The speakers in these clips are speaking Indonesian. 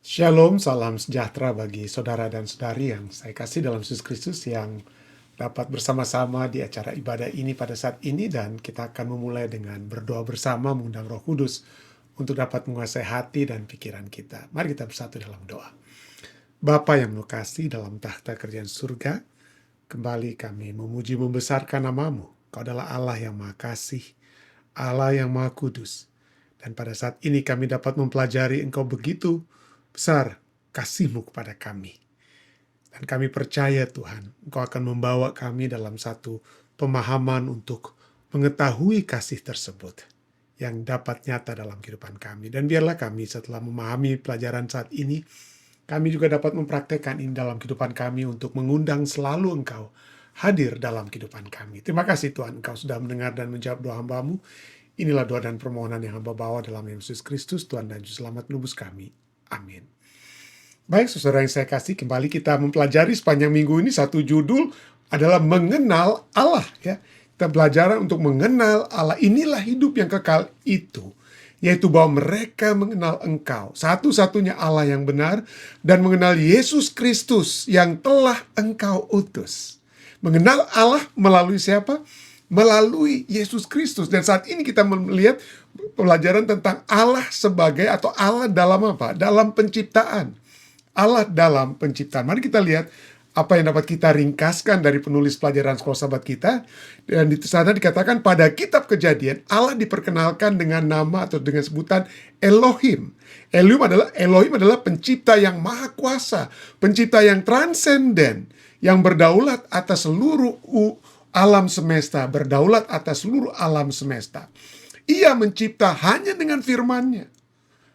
Shalom, salam sejahtera bagi saudara dan saudari yang saya kasih dalam Yesus Kristus yang dapat bersama-sama di acara ibadah ini pada saat ini, dan kita akan memulai dengan berdoa bersama mengundang Roh Kudus untuk dapat menguasai hati dan pikiran kita. Mari kita bersatu dalam doa. Bapa yang penuh kasih dalam tahta kerajaan surga, kembali kami memuji membesarkan nama-Mu. Kau adalah Allah yang Maha Kasih, Allah yang Maha Kudus. Dan pada saat ini kami dapat mempelajari Engkau begitu besar kasih-Mu kepada kami. Dan kami percaya Tuhan, Engkau akan membawa kami dalam satu pemahaman untuk mengetahui kasih tersebut yang dapat nyata dalam kehidupan kami. Dan biarlah kami setelah memahami pelajaran saat ini, kami juga dapat mempraktekkan ini dalam kehidupan kami untuk mengundang selalu Engkau hadir dalam kehidupan kami. Terima kasih Tuhan, Engkau sudah mendengar dan menjawab doa hamba-Mu. Inilah doa dan permohonan yang hamba bawa dalam Yesus Kristus, Tuhan dan Juru Selamat menebus kami. Amin. Baik, saudara yang saya kasih, kembali kita mempelajari sepanjang minggu ini satu judul adalah mengenal Allah. Ya, kita belajar untuk mengenal Allah. Inilah hidup yang kekal itu, yaitu bahwa mereka mengenal Engkau, satu-satunya Allah yang benar, dan mengenal Yesus Kristus yang telah Engkau utus. Mengenal Allah melalui siapa? Melalui Yesus Kristus. Dan saat ini kita melihat pelajaran tentang Allah sebagai, atau Allah dalam apa? Dalam penciptaan. Allah dalam penciptaan. Mari kita lihat apa yang dapat kita ringkaskan dari penulis pelajaran sekolah sahabat kita. Dan di sana dikatakan pada kitab Kejadian, Allah diperkenalkan dengan nama atau dengan sebutan Elohim. Elohim adalah pencipta yang maha kuasa, pencipta yang transenden, yang berdaulat atas seluruh alam semesta, berdaulat atas seluruh alam semesta. Ia mencipta hanya dengan firman-Nya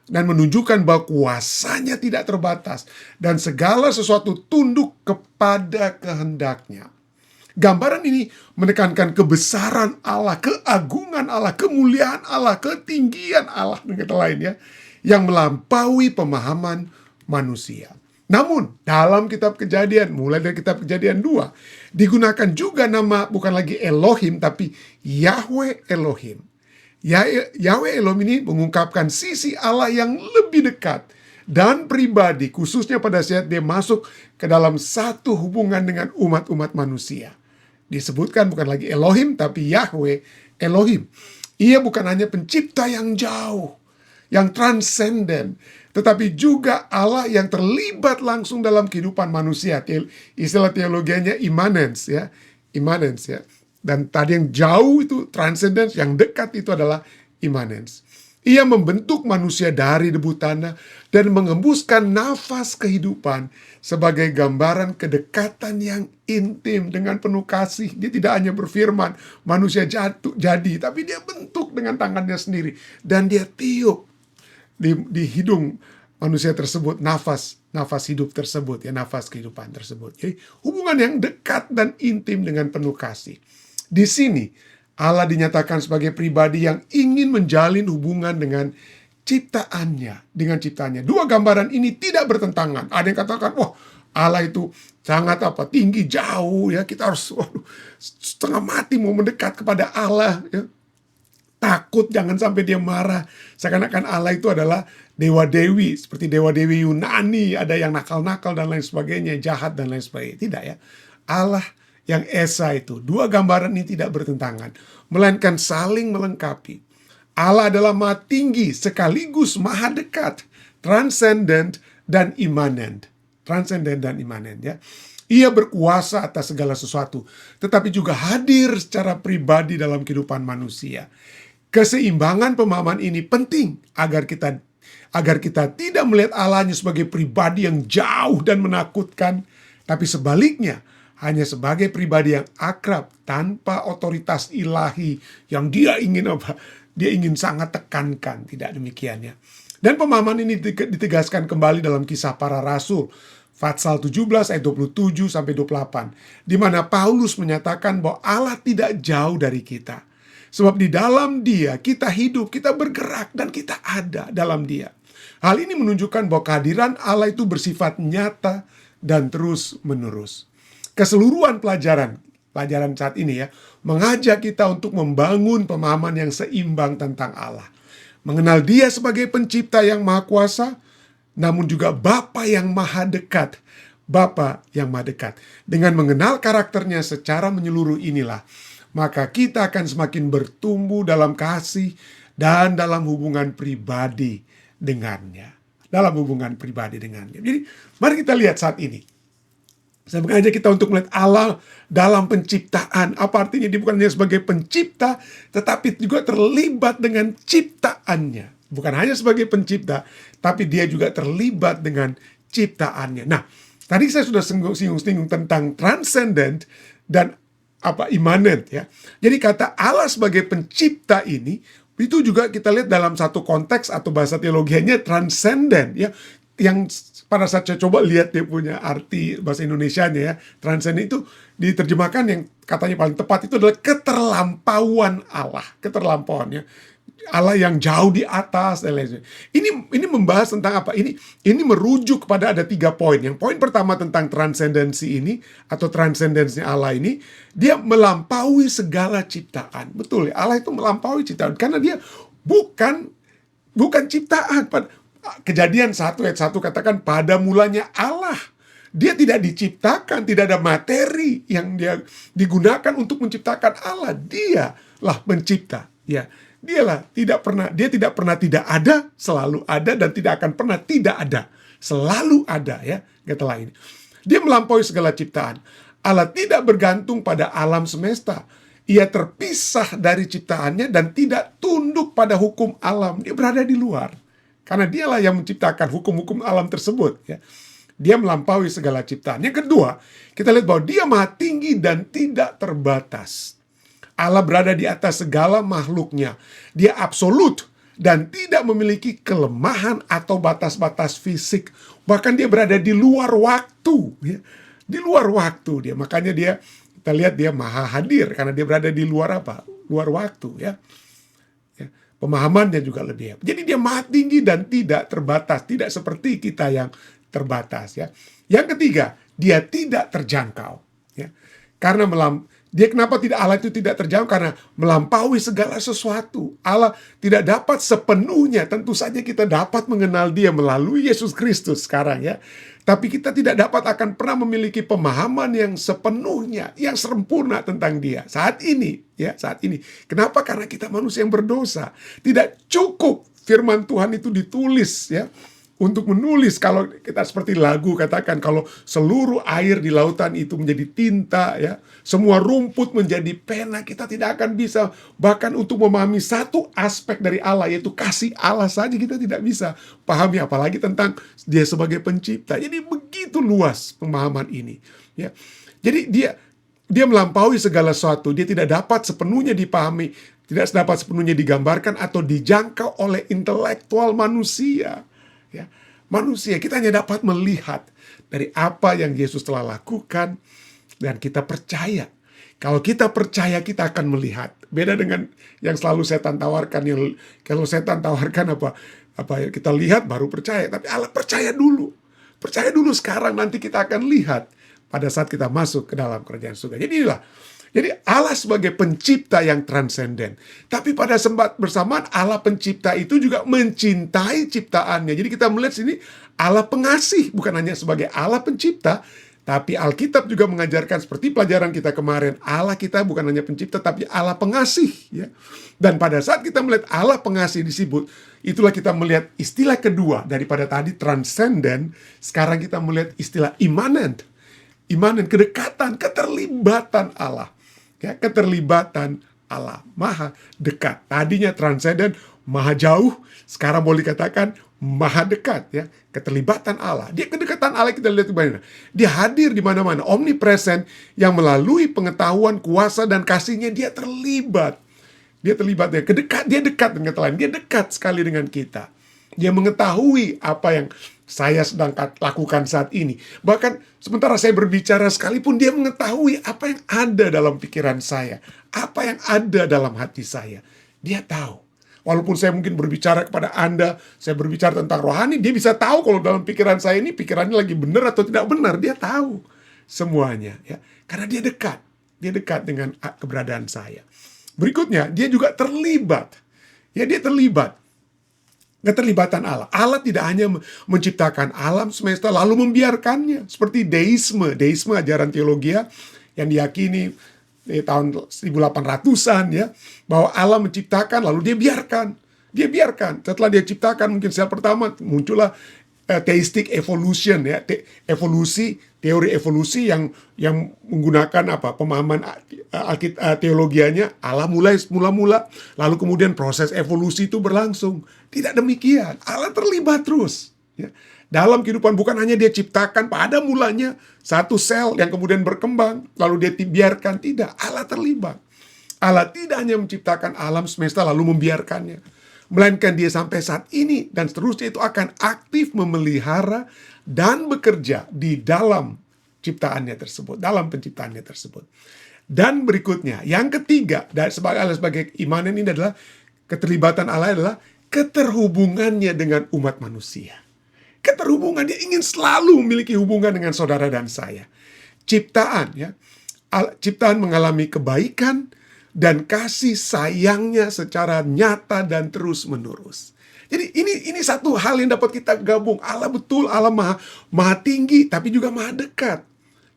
dan menunjukkan bahwa kuasanya tidak terbatas dan segala sesuatu tunduk kepada kehendak-Nya. Gambaran ini menekankan kebesaran Allah, keagungan Allah, kemuliaan Allah, ketinggian Allah, dengan kata lain ya, yang melampaui pemahaman manusia. Namun dalam kitab Kejadian, mulai dari kitab Kejadian 2, digunakan juga nama bukan lagi Elohim tapi Yahweh Elohim. Yahweh Elohim ini mengungkapkan sisi Allah yang lebih dekat dan pribadi, khususnya pada saat dia masuk ke dalam satu hubungan dengan umat-umat manusia. Disebutkan bukan lagi Elohim tapi Yahweh Elohim. Ia bukan hanya pencipta yang jauh, yang transenden, tetapi juga Allah yang terlibat langsung dalam kehidupan manusia. Istilah teologianya immanence ya. Immanence ya. Dan tadi yang jauh itu transcendence, yang dekat itu adalah immanence. Ia membentuk manusia dari debu tanah dan mengembuskan nafas kehidupan sebagai gambaran kedekatan yang intim dengan penuh kasih. Dia tidak hanya berfirman, manusia jadi, tapi dia bentuk dengan tangannya sendiri. Dan dia tiup di hidung manusia tersebut nafas hidup tersebut ya, nafas kehidupan tersebut. Jadi hubungan yang dekat dan intim dengan penuh kasih. Di sini Allah dinyatakan sebagai pribadi yang ingin menjalin hubungan dengan ciptaannya, Dua gambaran ini tidak bertentangan. Ada yang katakan, wah, Allah itu sangat tinggi, jauh ya, kita harus setengah mati mau mendekat kepada Allah ya. Takut jangan sampai dia marah. Seakan-akan Allah itu adalah dewa-dewi, seperti dewa-dewi Yunani, ada yang nakal-nakal dan lain sebagainya, jahat dan lain sebagainya. Tidak ya. Allah yang esa itu, dua gambaran ini tidak bertentangan, melainkan saling melengkapi. Allah adalah maha tinggi sekaligus maha dekat, transcendent dan immanent. Transcendent dan immanent ya. Ia berkuasa atas segala sesuatu, tetapi juga hadir secara pribadi dalam kehidupan manusia. Keseimbangan pemahaman ini penting agar kita tidak melihat Allah hanya sebagai pribadi yang jauh dan menakutkan, tapi sebaliknya hanya sebagai pribadi yang akrab tanpa otoritas ilahi yang dia ingin sangat tekankan. Tidak demikian ya. Dan pemahaman ini ditegaskan kembali dalam Kisah Para Rasul Fatsal 17 ayat 27 sampai 28, di mana Paulus menyatakan bahwa Allah tidak jauh dari kita. Sebab di dalam Dia kita hidup, kita bergerak, dan kita ada dalam Dia. Hal ini menunjukkan bahwa kehadiran Allah itu bersifat nyata dan terus menerus. Keseluruhan pelajaran saat ini ya, mengajak kita untuk membangun pemahaman yang seimbang tentang Allah. Mengenal Dia sebagai pencipta yang maha kuasa, namun juga Bapa yang maha dekat. Bapa yang maha dekat. Dengan mengenal karakternya secara menyeluruh inilah, maka kita akan semakin bertumbuh dalam kasih dan dalam hubungan pribadi dengannya. Dalam hubungan pribadi dengannya. Jadi mari kita lihat saat ini. Saya mengajak kita untuk melihat Allah dalam penciptaan. Apa artinya? Dia bukan hanya sebagai pencipta, tetapi juga terlibat dengan ciptaannya. Bukan hanya sebagai pencipta, tapi dia juga terlibat dengan ciptaannya. Nah, tadi saya sudah singgung tentang transcendent dan immanent ya. Jadi kata Allah sebagai pencipta ini, itu juga kita lihat dalam satu konteks atau bahasa teologianya transcendent ya. Yang pada saat saya coba lihat dia punya arti bahasa Indonesianya ya, transcendent itu diterjemahkan yang katanya paling tepat itu adalah keterlampauan Allah, keterlampauannya Allah yang jauh di atas dan lain-lain. Ini membahas tentang apa? Ini merujuk kepada ada 3 poin. Yang poin pertama tentang transendensi ini atau transendensi Allah ini, dia melampaui segala ciptaan. Betul ya, Allah itu melampaui ciptaan karena dia bukan ciptaan. Kejadian 1 ayat 1 katakan pada mulanya Allah. Dia tidak diciptakan, tidak ada materi yang dia digunakan untuk menciptakan Allah. Dialah pencipta. Ya, dia tidak pernah tidak ada, selalu ada dan tidak akan pernah tidak ada. Selalu ada ya, kata ini. Dia melampaui segala ciptaan. Allah tidak bergantung pada alam semesta. Ia terpisah dari ciptaannya dan tidak tunduk pada hukum alam. Dia berada di luar. Karena dialah yang menciptakan hukum-hukum alam tersebut. Ya. Dia melampaui segala ciptaan. Yang kedua, kita lihat bahwa dia maha tinggi dan tidak terbatas. Allah berada di atas segala makhluknya. Dia absolut dan tidak memiliki kelemahan atau batas-batas fisik. Bahkan dia berada di luar waktu. Ya. Di luar waktu dia. Makanya kita lihat dia maha hadir. Karena dia berada di luar apa? Luar waktu ya. Pemahamannya juga lebih hebat. Jadi dia maha tinggi dan tidak terbatas. Tidak seperti kita yang terbatas. Ya. Yang ketiga, dia tidak terjangkau. Ya. Karena dia kenapa Allah itu tidak terjangkau? Karena melampaui segala sesuatu. Allah tidak dapat sepenuhnya. Tentu saja kita dapat mengenal dia melalui Yesus Kristus sekarang ya. Tapi kita tidak dapat akan pernah memiliki pemahaman yang sepenuhnya, yang sempurna tentang dia. Saat ini. Kenapa? Karena kita manusia yang berdosa. Tidak cukup firman Tuhan itu ditulis ya. Untuk menulis, kalau kita seperti lagu katakan, kalau seluruh air di lautan itu menjadi tinta ya, semua rumput menjadi pena, kita tidak akan bisa bahkan untuk memahami satu aspek dari Allah, yaitu kasih Allah saja kita tidak bisa pahami, apalagi tentang dia sebagai pencipta. Jadi begitu luas pemahaman ini ya. Jadi dia melampaui segala sesuatu, dia tidak dapat sepenuhnya dipahami, tidak dapat sepenuhnya digambarkan atau dijangkau oleh intelektual manusia. Ya, manusia, kita hanya dapat melihat dari apa yang Yesus telah lakukan dan kita percaya. Kalau kita percaya, kita akan melihat. Beda dengan yang selalu setan tawarkan. Kalau setan tawarkan kita lihat baru percaya. Tapi Allah percaya dulu. Percaya dulu sekarang, nanti kita akan lihat pada saat kita masuk ke dalam kerajaan surga. Jadi inilah. Jadi Allah sebagai pencipta yang transenden. Tapi pada bersamaan Allah pencipta itu juga mencintai ciptaannya. Jadi kita melihat sini Allah pengasih. Bukan hanya sebagai Allah pencipta. Tapi Alkitab juga mengajarkan seperti pelajaran kita kemarin. Allah kita bukan hanya pencipta tapi Allah pengasih. Ya. Dan pada saat kita melihat Allah pengasih disebut. Itulah kita melihat istilah kedua daripada tadi transenden. Sekarang kita melihat istilah immanent. Immanent, kedekatan, keterlibatan Allah. Ya, keterlibatan Allah maha dekat. Tadinya transenden, maha jauh, sekarang boleh dikatakan maha dekat ya. Keterlibatan Allah. Dia kedekatan Allah kita lihat di mana. Dia hadir di mana-mana, omnipresent yang melalui pengetahuan, kuasa dan kasihnya dia terlibat. Dia terlibat ya. Dia dekat dengan kata lain. Dia dekat sekali dengan kita. Dia mengetahui apa yang saya sedang lakukan saat ini. Bahkan sementara saya berbicara sekalipun dia mengetahui apa yang ada dalam pikiran saya. Apa yang ada dalam hati saya. Dia tahu. Walaupun saya mungkin berbicara kepada Anda, saya berbicara tentang rohani, dia bisa tahu kalau dalam pikiran saya ini pikirannya lagi benar atau tidak benar. Dia tahu semuanya. Ya. Karena dia dekat. Dia dekat dengan keberadaan saya. Berikutnya, dia juga terlibat. Ya, dia terlibat. Keterlibatan Allah. Allah tidak hanya menciptakan alam semesta lalu membiarkannya. Seperti deisme. Deisme ajaran teologi yang diyakini di tahun 1800-an ya. Bahwa Allah menciptakan lalu dia biarkan. Dia biarkan. Setelah dia ciptakan mungkin sel pertama muncullah theistic evolution ya. Teori evolusi yang menggunakan pemahaman teologianya Allah mula-mula lalu kemudian proses evolusi itu berlangsung. Tidak demikian, Allah terlibat terus ya. Dalam kehidupan bukan hanya dia ciptakan pada mulanya satu sel yang kemudian berkembang lalu dia biarkan, tidak, Allah terlibat. Allah tidak hanya menciptakan alam semesta lalu membiarkannya, melainkan dia sampai saat ini dan seterusnya itu akan aktif memelihara dan bekerja di dalam ciptaannya tersebut, dalam penciptaannya tersebut. Dan berikutnya, yang ketiga, sebagai imanan ini adalah keterlibatan Allah adalah keterhubungannya dengan umat manusia. Keterhubungan, dia ingin selalu memiliki hubungan dengan saudara dan saya. Ciptaan ya, ciptaan mengalami kebaikan dan kasih sayangnya secara nyata dan terus menerus. Jadi ini satu hal yang dapat kita gabung. Allah betul, Allah maha tinggi, tapi juga maha dekat.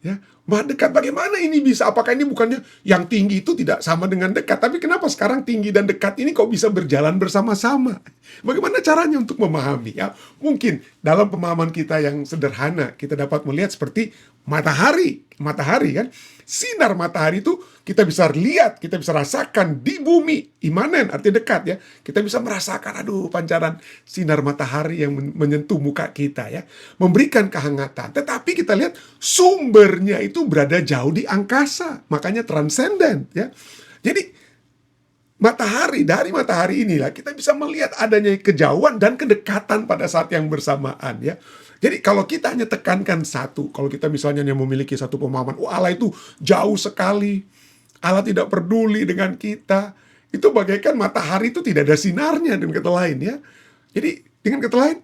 Ya, maha dekat. Bagaimana ini bisa? Apakah ini bukannya yang tinggi itu tidak sama dengan dekat? Tapi kenapa sekarang tinggi dan dekat ini kok bisa berjalan bersama-sama? Bagaimana caranya untuk memahami? Ya, mungkin dalam pemahaman kita yang sederhana kita dapat melihat seperti matahari. Matahari kan, sinar matahari itu kita bisa lihat, kita bisa rasakan di bumi. Imanen artinya dekat ya. Kita bisa merasakan pancaran sinar matahari yang menyentuh muka kita ya, memberikan kehangatan. Tetapi kita lihat sumbernya itu berada jauh di angkasa, makanya transenden ya. Jadi dari matahari inilah kita bisa melihat adanya kejauhan dan kedekatan pada saat yang bersamaan ya. Jadi kalau kita hanya tekankan satu, kalau kita misalnya hanya memiliki satu pemahaman, Allah itu jauh sekali, Allah tidak peduli dengan kita, itu bagaikan matahari itu tidak ada sinarnya dengan kata lain ya. Jadi dengan kata lain,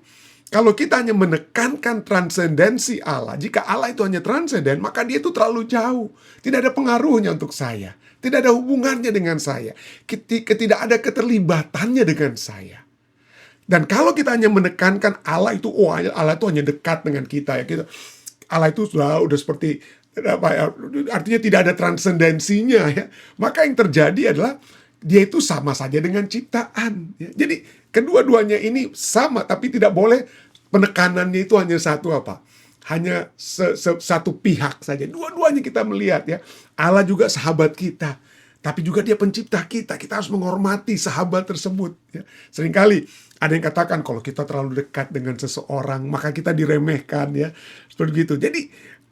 kalau kita hanya menekankan transendensi Allah, jika Allah itu hanya transenden, maka dia itu terlalu jauh, tidak ada pengaruhnya untuk saya, tidak ada hubungannya dengan saya, tidak ada keterlibatannya dengan saya. Dan kalau kita hanya menekankan Allah itu, Allah itu hanya dekat dengan kita ya, Allah itu sudah seperti artinya tidak ada transendensinya ya. Maka yang terjadi adalah dia itu sama saja dengan ciptaan ya. Jadi kedua-duanya ini sama, tapi tidak boleh penekanannya itu hanya satu hanya satu pihak saja. Dua-duanya kita melihat ya. Allah juga sahabat kita, tapi juga dia pencipta kita. Kita harus menghormati sahabat tersebut ya. Seringkali ada yang katakan kalau kita terlalu dekat dengan seseorang maka kita diremehkan ya. Seperti itu. Jadi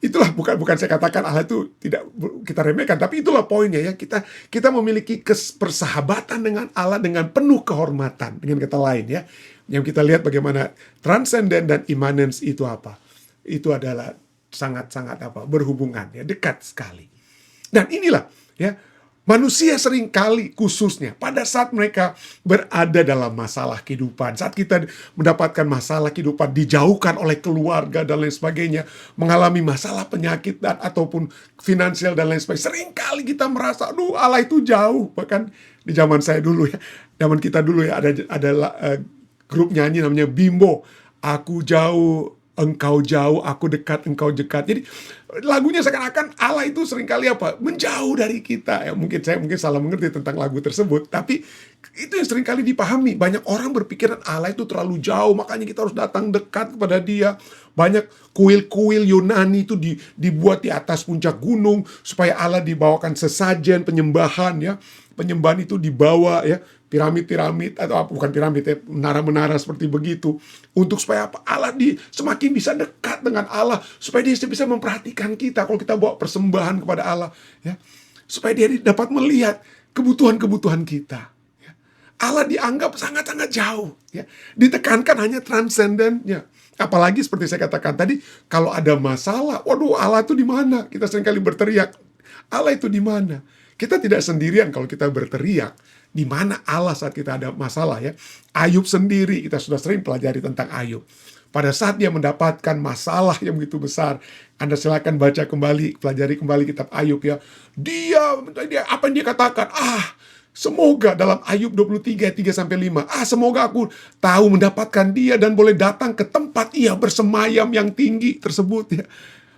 itulah bukan saya katakan Allah itu tidak kita remehkan, tapi itulah poinnya ya. Kita memiliki persahabatan dengan Allah dengan penuh kehormatan, dengan kata lain ya. Yang kita lihat bagaimana transenden dan immanence itu itu adalah sangat-sangat berhubungan ya, dekat sekali. Dan inilah ya, manusia seringkali khususnya pada saat mereka berada dalam masalah kehidupan, saat kita mendapatkan masalah kehidupan, dijauhkan oleh keluarga dan lain sebagainya, mengalami masalah penyakit ataupun finansial dan lain sebagainya, seringkali kita merasa, Allah itu jauh. Bahkan di zaman saya dulu ya, zaman kita dulu ya, ada grup nyanyi namanya Bimbo, aku jauh, engkau jauh, aku dekat, engkau dekat. Jadi lagunya seakan-akan Allah itu seringkali menjauh dari kita. Ya, saya mungkin salah mengerti tentang lagu tersebut, tapi itu yang seringkali dipahami. Banyak orang berpikiran Allah itu terlalu jauh, makanya kita harus datang dekat kepada dia. Banyak kuil-kuil Yunani itu dibuat di atas puncak gunung supaya Allah dibawakan sesajen penyembahan ya. Penyembahan itu dibawa ya, piramid-piramid atau bukan piramid ya, menara-menara seperti begitu, untuk supaya Allah semakin bisa dekat dengan Allah, supaya dia bisa memperhatikan kita kalau kita bawa persembahan kepada Allah ya, supaya dia dapat melihat kebutuhan-kebutuhan kita ya. Allah dianggap sangat-sangat jauh ya, ditekankan hanya transendennya. Apalagi seperti saya katakan tadi, kalau ada masalah, Allah itu di mana? Kita seringkali berteriak, Allah itu di mana? Kita tidak sendirian kalau kita berteriak, di mana Allah saat kita ada masalah ya. Ayub sendiri, kita sudah sering pelajari tentang Ayub. Pada saat dia mendapatkan masalah yang begitu besar, Anda silakan baca kembali, pelajari kembali kitab Ayub ya. Dia apa yang dia katakan? Semoga dalam Ayub 23 ayat 3-5, semoga aku tahu mendapatkan dia dan boleh datang ke tempat ia bersemayam yang tinggi tersebut ya.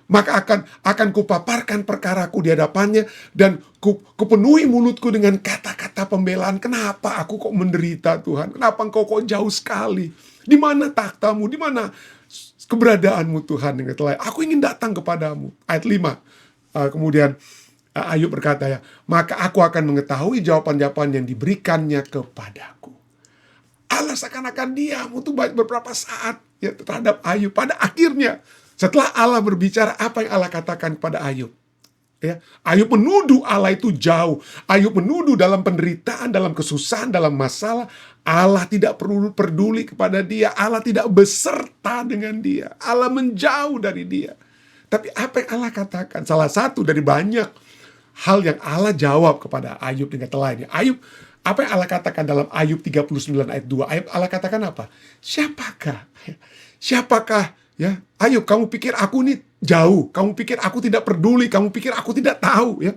Maka akan kupaparkan perkaraku di hadapannya dan kupenuhi mulutku dengan kata-kata pembelaan. Kenapa aku kok menderita Tuhan? Kenapa engkau kok jauh sekali? Di mana takhtamu? Di mana keberadaanmu Tuhan? Aku ingin datang kepadamu. Ayat 5. Kemudian Ayub berkata ya, maka aku akan mengetahui jawaban-jawaban yang diberikannya kepadaku. Allah seakan-akan diam untuk beberapa saat ya terhadap Ayub. Pada akhirnya setelah Allah berbicara, apa yang Allah katakan kepada Ayub? Ya, Ayub menuduh Allah itu jauh. Ayub menuduh dalam penderitaan, dalam kesusahan, dalam masalah. Allah tidak perlu peduli kepada dia. Allah tidak beserta dengan dia. Allah menjauh dari dia. Tapi apa yang Allah katakan? Salah satu dari banyak hal yang Allah jawab kepada Ayub dengan lainnya. Ayub, apa yang Allah katakan dalam Ayub 39 ayat 2? Ayub Allah katakan apa? Siapakah? Siapakah? Ya, Ayub, kamu pikir aku ini jauh? Kamu pikir aku tidak peduli? Kamu pikir aku tidak tahu? Ya,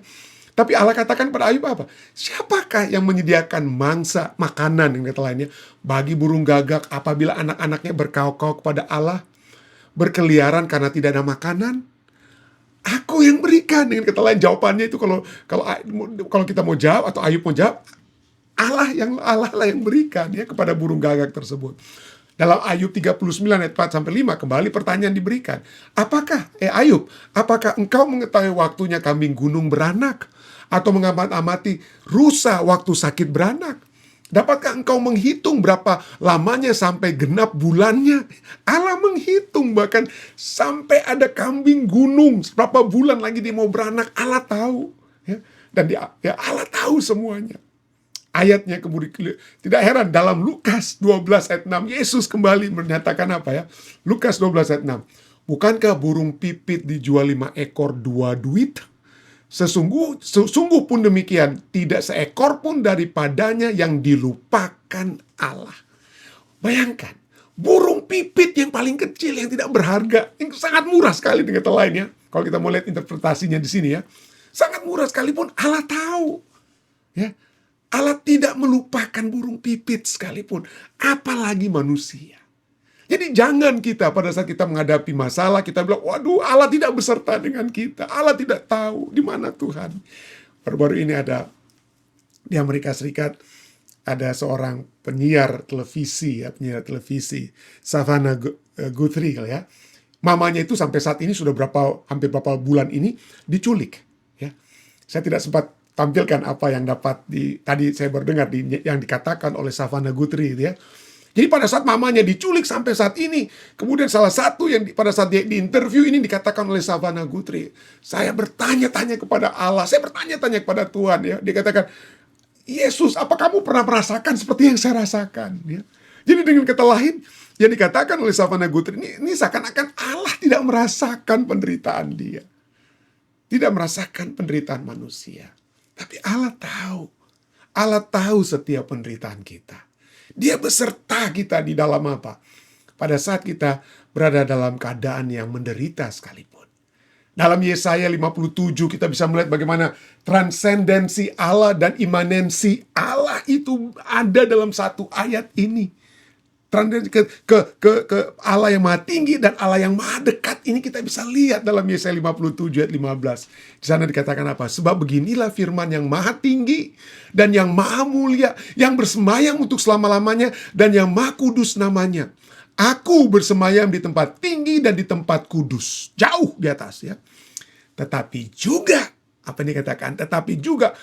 tapi Allah katakan pada Ayub apa? Siapakah yang menyediakan mangsa makanan yang kata lainnya bagi burung gagak apabila anak-anaknya berkauk-kauk kepada Allah, berkeliaran karena tidak ada makanan? Aku yang berikan. Dengan kata lain, jawabannya itu kalau kita mau jawab atau Ayub mau jawab, Allah lah yang berikan ya kepada burung gagak tersebut. Dalam Ayub 39 ayat 4-5 kembali pertanyaan diberikan. Ayub, apakah engkau mengetahui waktunya kambing gunung beranak? Atau mengamati rusa waktu sakit beranak? Dapatkah engkau menghitung berapa lamanya sampai genap bulannya? Allah menghitung bahkan sampai ada kambing gunung berapa bulan lagi dia mau beranak. Allah tahu ya. Dan Allah tahu semuanya. Ayatnya kemudian tidak heran dalam Lukas 12 ayat 6 Yesus kembali menyatakan apa ya? Lukas 12 ayat 6. Bukankah burung pipit dijual 5 ekor 2 duit? Sungguh pun demikian, tidak seekor pun daripadanya yang dilupakan Allah. Bayangkan, burung pipit yang paling kecil, yang tidak berharga, yang sangat murah sekali dengan kata lain ya. Kalau kita mau lihat interpretasinya di sini ya, sangat murah sekalipun Allah tahu. Ya, Allah tidak melupakan burung pipit sekalipun, apalagi manusia. Jadi jangan kita pada saat kita menghadapi masalah, kita bilang, waduh Allah tidak beserta dengan kita. Allah tidak tahu di mana Tuhan. Baru-baru ini ada di Amerika Serikat, ada seorang penyiar televisi, Savannah Guthrie ya. Mamanya itu sampai saat ini sudah hampir berapa bulan ini diculik. Ya. Saya tidak sempat tampilkan apa yang tadi saya baru dengar yang dikatakan oleh Savannah Guthrie ya. Jadi pada saat mamanya diculik sampai saat ini, kemudian salah satu yang pada saat di interview ini dikatakan oleh Savannah Guthrie, saya bertanya-tanya kepada Allah, saya bertanya-tanya kepada Tuhan ya. Dia katakan, Yesus, apa kamu pernah merasakan seperti yang saya rasakan? Ya. Jadi dengan kata lain, yang dikatakan oleh Savannah Guthrie ini seakan-akan Allah tidak merasakan penderitaan dia, tidak merasakan penderitaan manusia, tapi Allah tahu. Allah tahu setiap penderitaan kita. Dia beserta kita di dalam apa? Pada saat kita berada dalam keadaan yang menderita sekalipun. Dalam Yesaya 57 kita bisa melihat bagaimana transendensi Allah dan imanensi Allah itu ada dalam satu ayat ini. Ke Allah yang maha tinggi dan Allah yang maha dekat ini kita bisa lihat dalam Yesaya 57 ayat 15. Di sana dikatakan apa? Sebab beginilah firman yang maha tinggi dan yang maha mulia, yang bersemayam untuk selama-lamanya dan yang maha kudus namanya. Aku bersemayam di tempat tinggi dan di tempat kudus, jauh di atas ya. Tetapi juga, apa ini dikatakan? Tetapi juga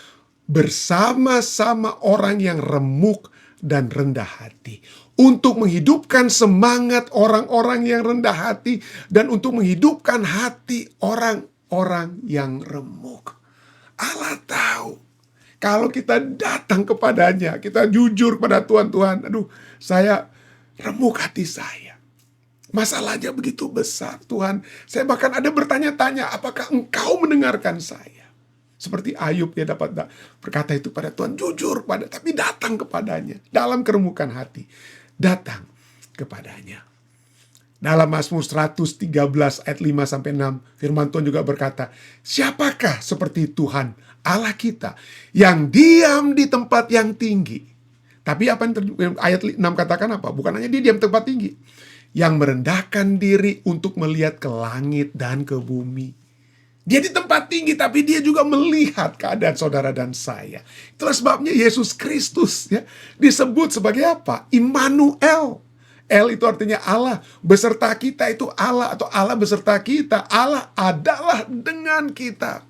bersama-sama orang yang remuk dan rendah hati, untuk menghidupkan semangat orang-orang yang rendah hati dan untuk menghidupkan hati orang-orang yang remuk. Allah tahu kalau kita datang kepadanya, kita jujur kepada Tuhan, aduh saya remuk hati saya, masalahnya begitu besar Tuhan, saya bahkan ada bertanya-tanya, apakah engkau mendengarkan saya? Seperti Ayub, dia dapat berkata itu pada Tuhan, jujur tapi datang kepadanya dalam keremukan hati, datang kepadanya. Dalam Mazmur 113 ayat 5-6 firman Tuhan juga berkata, siapakah seperti Tuhan Allah kita yang diam di tempat yang tinggi. Tapi apa yang ayat 6 katakan apa? Bukan hanya dia diam di tempat tinggi, yang merendahkan diri untuk melihat ke langit dan ke bumi. Dia di tempat tinggi, tapi dia juga melihat keadaan saudara dan saya. Itulah sebabnya Yesus Kristus ya disebut sebagai apa? Immanuel. El itu artinya Allah, beserta kita itu Allah, atau Allah beserta kita. Allah adalah dengan kita.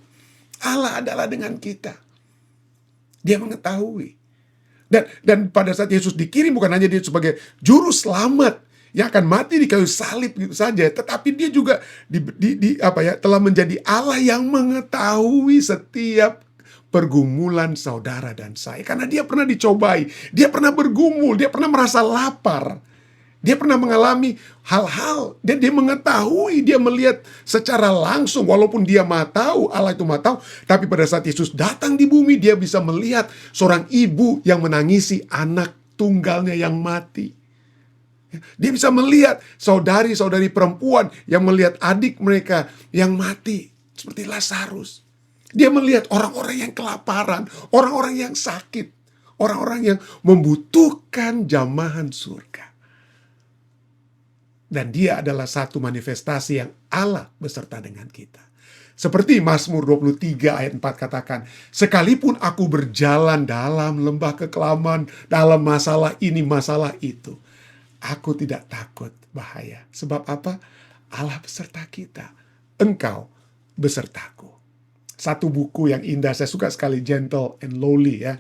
Allah adalah dengan kita. Dia mengetahui. Dan pada saat Yesus dikirim, bukan hanya dia sebagai juru selamat yang akan mati di kayu salib gitu saja, tetapi dia juga telah menjadi Allah yang mengetahui setiap pergumulan saudara dan saya. Karena dia pernah dicobai, dia pernah bergumul, dia pernah merasa lapar. Dia pernah mengalami hal-hal, dan dia mengetahui, dia melihat secara langsung, walaupun dia maha tahu, Allah itu maha tahu, tapi pada saat Yesus datang di bumi, dia bisa melihat seorang ibu yang menangisi anak tunggalnya yang mati. Dia bisa melihat saudari-saudari perempuan yang melihat adik mereka yang mati, seperti Lazarus. Dia melihat orang-orang yang kelaparan, orang-orang yang sakit, orang-orang yang membutuhkan jamahan surga. Dan dia adalah satu manifestasi yang Allah beserta dengan kita. Seperti Mazmur 23 ayat 4 katakan, sekalipun aku berjalan dalam lembah kekelaman, dalam masalah ini, masalah itu, aku tidak takut bahaya. Sebab apa? Allah beserta kita. Engkau besertaku. Satu buku yang indah, saya suka sekali, Gentle and Lowly ya.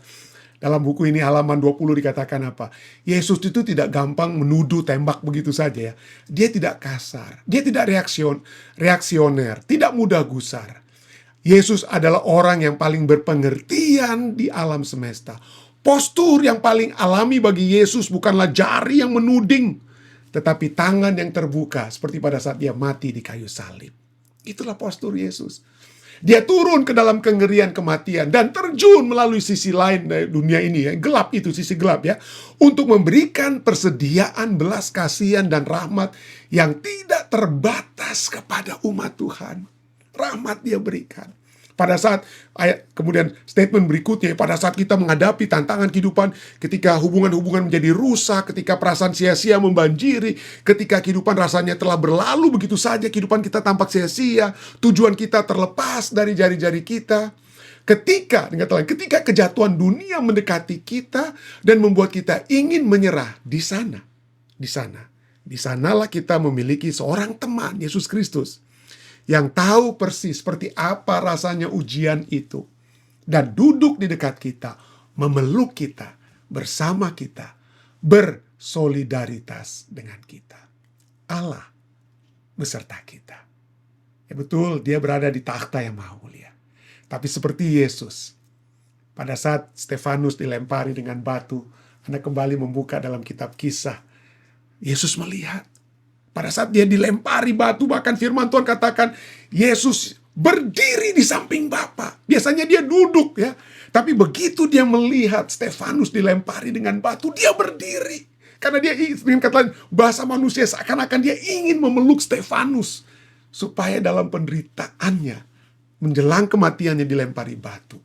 Dalam buku ini halaman 20 dikatakan apa? Yesus itu tidak gampang menuduh tembak begitu saja ya. Dia tidak kasar, dia tidak reaksioner, tidak mudah gusar. Yesus adalah orang yang paling berpengertian di alam semesta. Postur yang paling alami bagi Yesus bukanlah jari yang menuding, tetapi tangan yang terbuka seperti pada saat dia mati di kayu salib. Itulah postur Yesus. Dia turun ke dalam kengerian kematian dan terjun melalui sisi lain dari dunia ini ya, gelap itu, sisi gelap ya, untuk memberikan persediaan belas kasihan dan rahmat yang tidak terbatas kepada umat Tuhan. Rahmat dia berikan. Pada saat kemudian statement berikutnya, pada saat kita menghadapi tantangan kehidupan, ketika hubungan-hubungan menjadi rusak, ketika perasaan sia-sia membanjiri, ketika kehidupan rasanya telah berlalu begitu saja, kehidupan kita tampak sia-sia, tujuan kita terlepas dari jari-jari kita. Ketika kejatuhan dunia mendekati kita dan membuat kita ingin menyerah, di sanalah kita memiliki seorang teman, Yesus Kristus, yang tahu persis seperti apa rasanya ujian itu, dan duduk di dekat kita, memeluk kita, bersama kita, bersolidaritas dengan kita. Allah beserta kita. Ya betul, dia berada di takhta yang maha mulia. Tapi seperti Yesus, pada saat Stefanus dilempari dengan batu, Anda kembali membuka dalam kitab Kisah, Yesus melihat. Pada saat dia dilempari batu, bahkan firman Tuhan katakan, Yesus berdiri di samping Bapa. Biasanya dia duduk ya. Tapi begitu dia melihat Stefanus dilempari dengan batu, dia berdiri. Karena dia ingin, kata bahasa manusia, seakan-akan dia ingin memeluk Stefanus. Supaya dalam penderitaannya, menjelang kematiannya dilempari batu,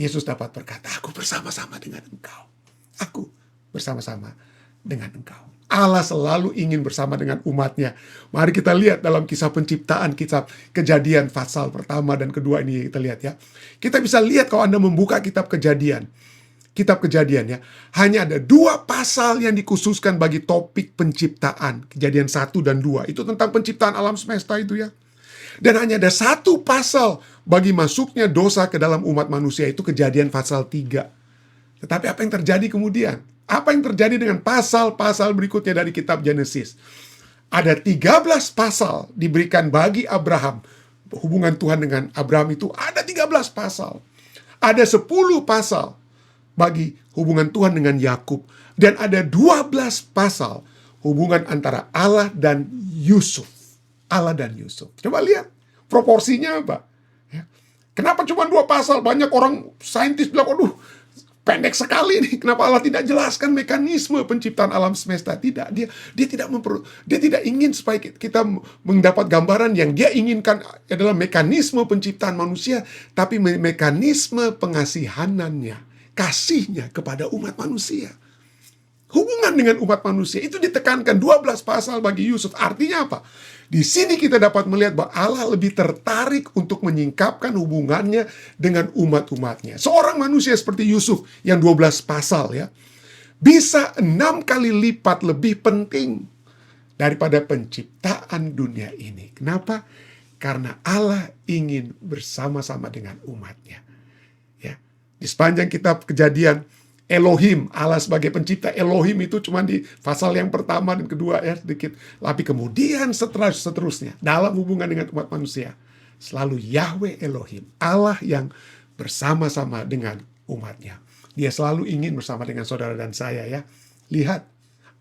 Yesus dapat berkata, aku bersama-sama dengan engkau. Aku bersama-sama dengan engkau. Allah selalu ingin bersama dengan umatnya. Mari kita lihat dalam kisah penciptaan, kitab Kejadian pasal pertama dan kedua ini kita lihat ya. Kita bisa lihat kalau Anda membuka kitab Kejadian. Kitab Kejadian ya. Hanya ada 2 pasal yang dikhususkan bagi topik penciptaan. Kejadian 1 dan 2. Itu tentang penciptaan alam semesta itu ya. Dan hanya ada 1 pasal bagi masuknya dosa ke dalam umat manusia, itu Kejadian pasal 3. Tetapi apa yang terjadi kemudian? Apa yang terjadi dengan pasal-pasal berikutnya dari kitab Genesis? Ada 13 pasal diberikan bagi Abraham. Hubungan Tuhan dengan Abraham itu ada 13 pasal. Ada 10 pasal bagi hubungan Tuhan dengan Yakub. Dan ada 12 pasal hubungan antara Allah dan Yusuf. Allah dan Yusuf. Coba lihat proporsinya apa. Ya. Kenapa cuma 2 pasal? Banyak orang saintis bilang, aduh, pendek sekali nih. Kenapa Allah tidak jelaskan mekanisme penciptaan alam semesta? Tidak, dia tidak ingin supaya kita mendapat gambaran yang dia inginkan adalah mekanisme penciptaan manusia, tapi mekanisme pengasihanannya, kasihnya kepada umat manusia. Hubungan dengan umat manusia itu ditekankan 12 pasal bagi Yusuf. Artinya apa? Di sini kita dapat melihat bahwa Allah lebih tertarik untuk menyingkapkan hubungannya dengan umat-umatnya. Seorang manusia seperti Yusuf yang 12 pasal ya, bisa 6 kali lipat lebih penting daripada penciptaan dunia ini. Kenapa? Karena Allah ingin bersama-sama dengan umatnya. Ya, di sepanjang kitab Kejadian, Elohim, Allah sebagai pencipta, Elohim itu cuma di pasal yang pertama dan kedua ya sedikit. Tapi kemudian seterusnya dalam hubungan dengan umat manusia, selalu Yahweh Elohim, Allah yang bersama-sama dengan umatnya. Dia selalu ingin bersama dengan saudara dan saya ya. Lihat,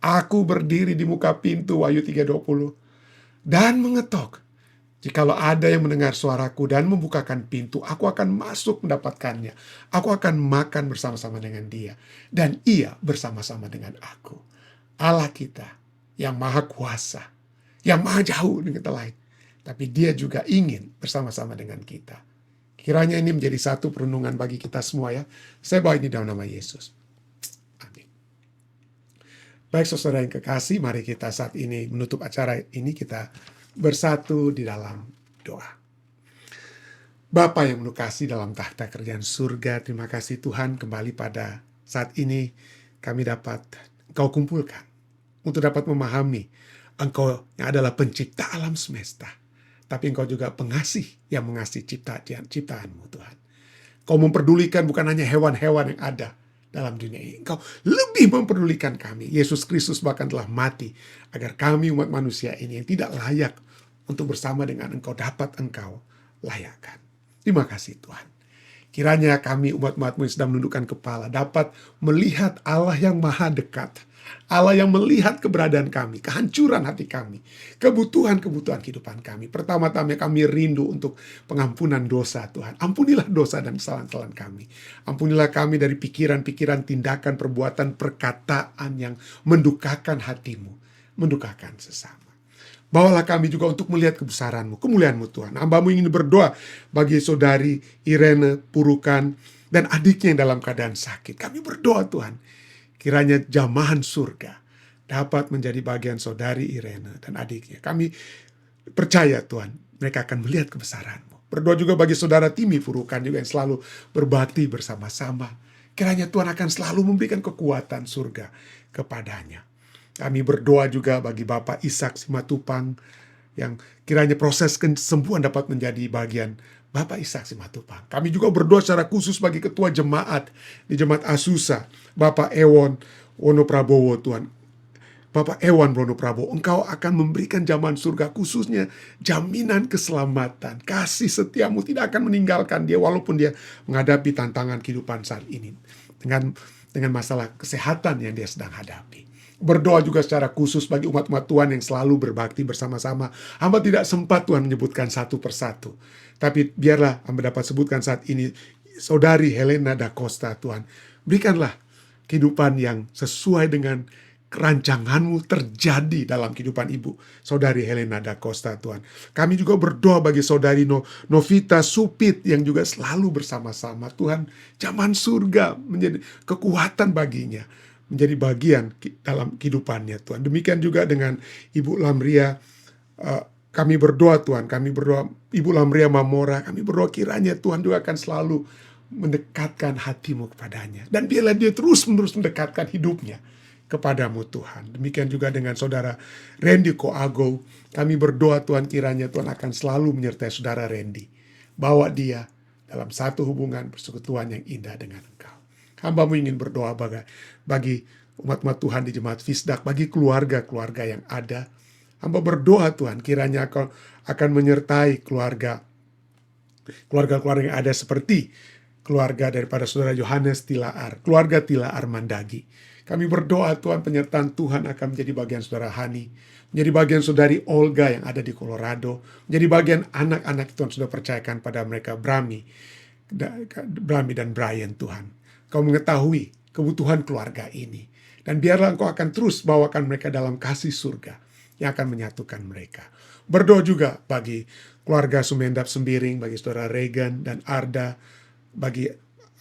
aku berdiri di muka pintu, Wahyu 3:20, dan mengetok. Jikalau ada yang mendengar suaraku dan membukakan pintu, aku akan masuk mendapatkannya. Aku akan makan bersama-sama dengan dia, dan ia bersama-sama dengan aku. Allah kita yang maha kuasa, yang maha jauh dengan kita lain. Tapi dia juga ingin bersama-sama dengan kita. Kiranya ini menjadi satu perenungan bagi kita semua ya. Saya bawa ini dalam nama Yesus. Amin. Baik saudara yang kekasih, mari kita saat ini menutup acara ini kita bersatu di dalam doa. Bapa yang penuh kasih dalam tahta kerajaan surga, terima kasih Tuhan kembali pada saat ini kami dapat Engkau kumpulkan untuk dapat memahami Engkau yang adalah pencipta alam semesta, tapi Engkau juga pengasih yang mengasihi ciptaan-Mu Tuhan. Engkau memperdulikan bukan hanya hewan-hewan yang ada dalam dunia ini. Engkau lebih memperdulikan kami. Yesus Kristus bahkan telah mati agar kami umat manusia ini yang tidak layak untuk bersama dengan Engkau dapat Engkau layakkan. Terima kasih Tuhan. Kiranya kami umat-umat-Mu yang sedang menundukkan kepala dapat melihat Allah yang maha dekat. Allah yang melihat keberadaan kami, kehancuran hati kami, kebutuhan-kebutuhan kehidupan kami. Pertama-tama kami rindu untuk pengampunan dosa Tuhan. Ampunilah dosa dan kesalahan-kesalahan kami. Ampunilah kami dari pikiran-pikiran, tindakan, perbuatan, perkataan yang mendukakan hati-Mu, mendukakan sesama. Bawalah kami juga untuk melihat kebesaran-Mu, kemuliaan-Mu Tuhan. Hamba-Mu ingin berdoa bagi saudari Irene Purukan dan adiknya yang dalam keadaan sakit. Kami berdoa Tuhan, kiranya jamahan surga dapat menjadi bagian saudari Irene dan adiknya. Kami percaya Tuhan, mereka akan melihat kebesaran-Mu. Berdoa juga bagi saudara Timi Purukan juga yang selalu berbakti bersama-sama. Kiranya Tuhan akan selalu memberikan kekuatan surga kepadanya. Kami berdoa juga bagi Bapak Ishak Simatupang yang kiranya proses kesembuhan dapat menjadi bagian Bapak Ishak Simatupang. Kami juga berdoa secara khusus bagi ketua jemaat di Jemaat Asusa, Bapak Ewon Wonoprabowo Tuhan. Bapak Ewan Wonoprabowo, Engkau akan memberikan jamahan surga khususnya jaminan keselamatan. Kasih setiamu tidak akan meninggalkan dia walaupun dia menghadapi tantangan kehidupan saat ini. Dengan masalah kesehatan yang dia sedang hadapi. Berdoa juga secara khusus bagi umat-umat Tuhan yang selalu berbakti bersama-sama. Hamba tidak sempat Tuhan menyebutkan satu persatu. Tapi biarlah hamba dapat sebutkan saat ini, saudari Helena da Costa Tuhan. Berikanlah kehidupan yang sesuai dengan kerancangan-Mu terjadi dalam kehidupan Ibu, saudari Helena da Costa Tuhan. Kami juga berdoa bagi saudari Novita Supit yang juga selalu bersama-sama. Tuhan, zaman surga menjadi kekuatan baginya, menjadi bagian dalam kehidupannya Tuhan. Demikian juga dengan Ibu Lamria, kami berdoa Tuhan, kami berdoa Ibu Lamria Mamora, kami berdoa kiranya Tuhan juga akan selalu mendekatkan hati-Mu kepadanya. Dan biarlah dia terus-menerus mendekatkan hidupnya kepadamu Tuhan. Demikian juga dengan saudara Randy Koago, kami berdoa Tuhan kiranya Tuhan akan selalu menyertai saudara Randy. Bawa dia dalam satu hubungan persekutuan yang indah dengan Engkau. Hamba-Mu ingin berdoa bagi umat-umat Tuhan di Jemaat Fisdak, bagi keluarga-keluarga yang ada. Hamba berdoa Tuhan, kiranya Engkau akan menyertai keluarga-keluarga yang ada seperti keluarga daripada saudara Yohanes Tilaar, keluarga Tilaar Mandagi. Kami berdoa Tuhan, penyertaan Tuhan akan menjadi bagian saudara Hani, menjadi bagian saudari Olga yang ada di Colorado, menjadi bagian anak-anak Tuhan sudah percayakan pada mereka, Brahmi dan Brian Tuhan. Engkau mengetahui kebutuhan keluarga ini. Dan biarlah Engkau akan terus bawakan mereka dalam kasih surga yang akan menyatukan mereka. Berdoa juga bagi keluarga Sumendap Sembiring, bagi saudara Regan dan Arda, bagi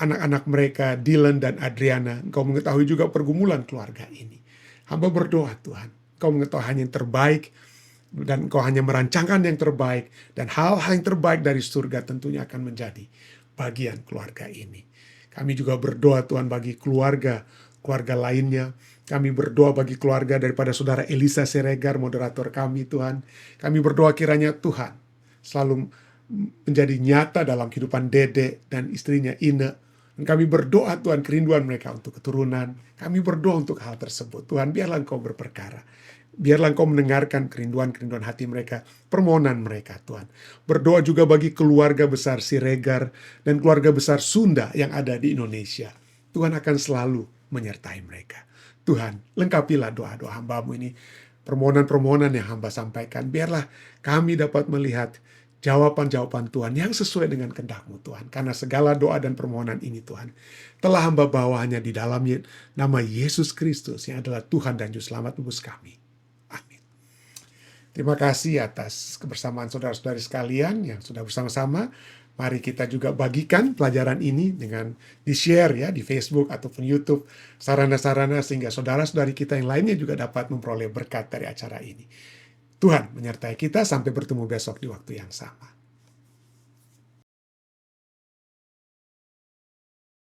anak-anak mereka, Dylan dan Adriana. Engkau mengetahui juga pergumulan keluarga ini. Hamba berdoa Tuhan, Engkau mengetahui hanya yang terbaik, dan Engkau hanya merancangkan yang terbaik, dan hal-hal yang terbaik dari surga tentunya akan menjadi bagian keluarga ini. Kami juga berdoa Tuhan bagi keluarga lainnya. Kami berdoa bagi keluarga daripada saudara Elisa Siregar, moderator kami Tuhan. Kami berdoa kiranya Tuhan selalu menjadi nyata dalam kehidupan Dede dan istrinya Ine. Dan kami berdoa Tuhan kerinduan mereka untuk keturunan. Kami berdoa untuk hal tersebut. Tuhan biarlah Engkau berperkara. Biarlah Engkau mendengarkan kerinduan-kerinduan hati mereka, permohonan mereka Tuhan. Berdoa juga bagi keluarga besar Siregar dan keluarga besar Sunda yang ada di Indonesia. Tuhan akan selalu menyertai mereka. Tuhan, lengkapilah doa-doa hamba-Mu ini, permohonan-permohonan yang hamba sampaikan. Biarlah kami dapat melihat jawaban-jawaban Tuhan yang sesuai dengan kehendak-Mu Tuhan. Karena segala doa dan permohonan ini Tuhan, telah hamba bawa hanya di dalam nama Yesus Kristus yang adalah Tuhan dan Juru Selamat nebus kami. Amin. Terima kasih atas kebersamaan saudara-saudari sekalian yang sudah bersama-sama. Mari kita juga bagikan pelajaran ini dengan di-share ya di Facebook ataupun YouTube, sarana-sarana sehingga saudara-saudari kita yang lainnya juga dapat memperoleh berkat dari acara ini. Tuhan menyertai kita, sampai bertemu besok di waktu yang sama.